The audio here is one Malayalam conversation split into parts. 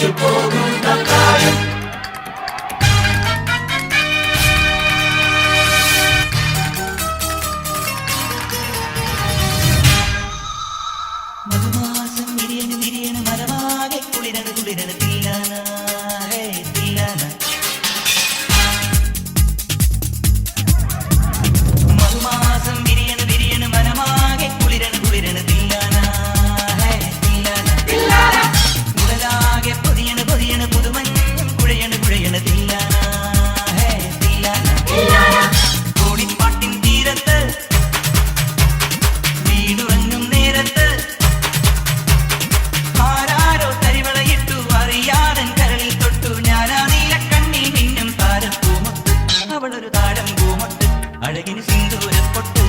ഒന്നിച്ചു പോകുന്ന കാലം. മധുമാസം വിരിയണ് വിരിയണ് മരമാകെ കുളിരണ് കുളിരണ് തില്ലാന തില്ലാന. മധുമാസം വിരിയണ് വിരിയണ് മരമാകെ കുളിരണ് കുളിരണ് തില്ലാന തില്ലാന. ഉടലാകെ പൊതിയണ് പൊതിയണ് പുതുമഞ്ഞും കുഴയണ് കുഴയണ് തില്ലാന തില്ലാന. കോടിപ്പാട്ടിൻ തീരത്ത് വീടുറങ്ങും നേരത്ത് ആരാരോ തരിവളയിട്ടു അറിയാതൻ കരളിൽ തൊട്ടു ഞാനാ നീല കണ്ണിൽ മിന്നും താരം പൂമൊട്ട്. അവളൊരു താരം പൂമൊട്ട് അഴകിന് സിന്ദൂരപ്പൊട്ട്.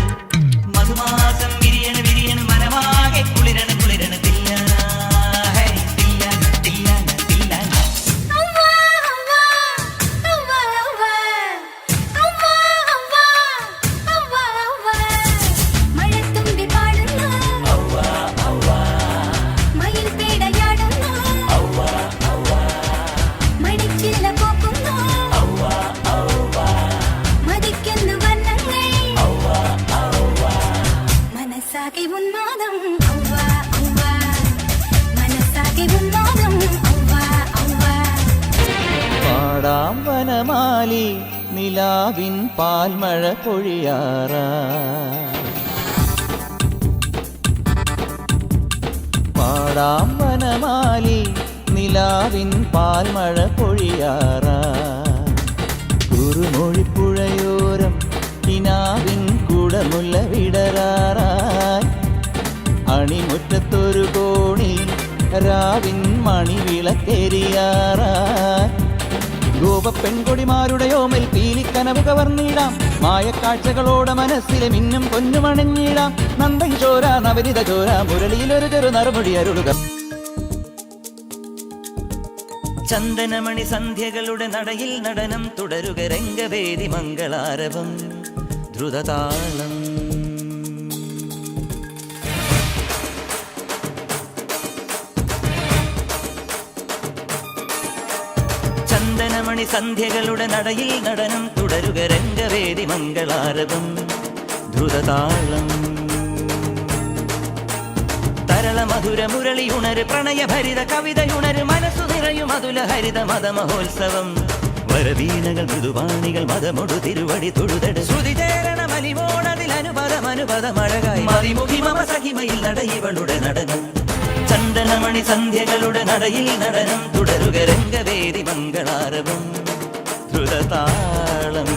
മധുമാസം വിരിയണ് വിരിയണ് മനമാകെ കുളിരണ് കുളിരണ് തില്ലാന തില്ലാന തില്ലാന തില്ലാന. മഴത്തുമ്പി പാടുന്നു മയിൽ പേടയാടുന്നു മണിച്ചില്ല പോക്കുന്നു മതിക്കുന്നു വർണ്ണങ്ങൾ മനസ്സാകെ ഉന്മാദം മനസ്സാകെ ഉന്മാദം പാടാം വനമാലി നിലാവിൻ പാൽമഴ പൊഴിയാറാ. പാടാം വനമാലി നിലാവിൻ പാൽമഴ പൊഴിയാറാ. കുറുമൊഴിപ്പുഴയോരം കിനാവിൻ കുടമുല്ല വിടരാറായി. അണിമുറ്റത്തൊരു കോണി രാവിൻ മണിവിളക്കെരിയാറായി. ഗോപപ്പെൺകൊടിമാരുടെ ഓമൽ പീലിക്കനവ് കവർന്നിടാം. മായക്കാഴ്ചകളോടെ മനസ്സിലെ മിന്നും പൊന്നുമണഞ്ഞിടാം. നന്ദൻ ചോര നവരിത ചോര മുരളിയിലൊരു ചെറു നറുമൊഴി അരുളുക. ചന്ദനമണി സന്ധ്യകളുടെ നടയിൽ നടനം തുടരുക രംഗവേദി മംഗളാരവം ദ്രുതതാളം. ചന്ദനമണി സന്ധ്യകളുടെ നടയിൽ നടനം തുടരുക രംഗവേദി മംഗളാരവം ദ്രുതതാളം. തരള മധുര മുരളിയുണര് പ്രണയഭരിത കവിതയുണര് മനസ്സു നിറയും അതുല ഹരിത മതമഹോത്സവം. വരവീണകൾ മൃദുവാണികൾ മതമൊടു തിരുവടി തൊഴുതട് ശ്രുതിചേരണ മലിമോണതിൽ അനുപദം അനുപദമഴകായി മതിമുഖി മമ സഹിമയിൽ നടയിവളുടെ നടനം. ചന്ദനമണി സന്ധ്യകളുടെ നടയിൽ നടനം തുടരുക രംഗവേദി മംഗളാരവം ദ്രുതതാളം.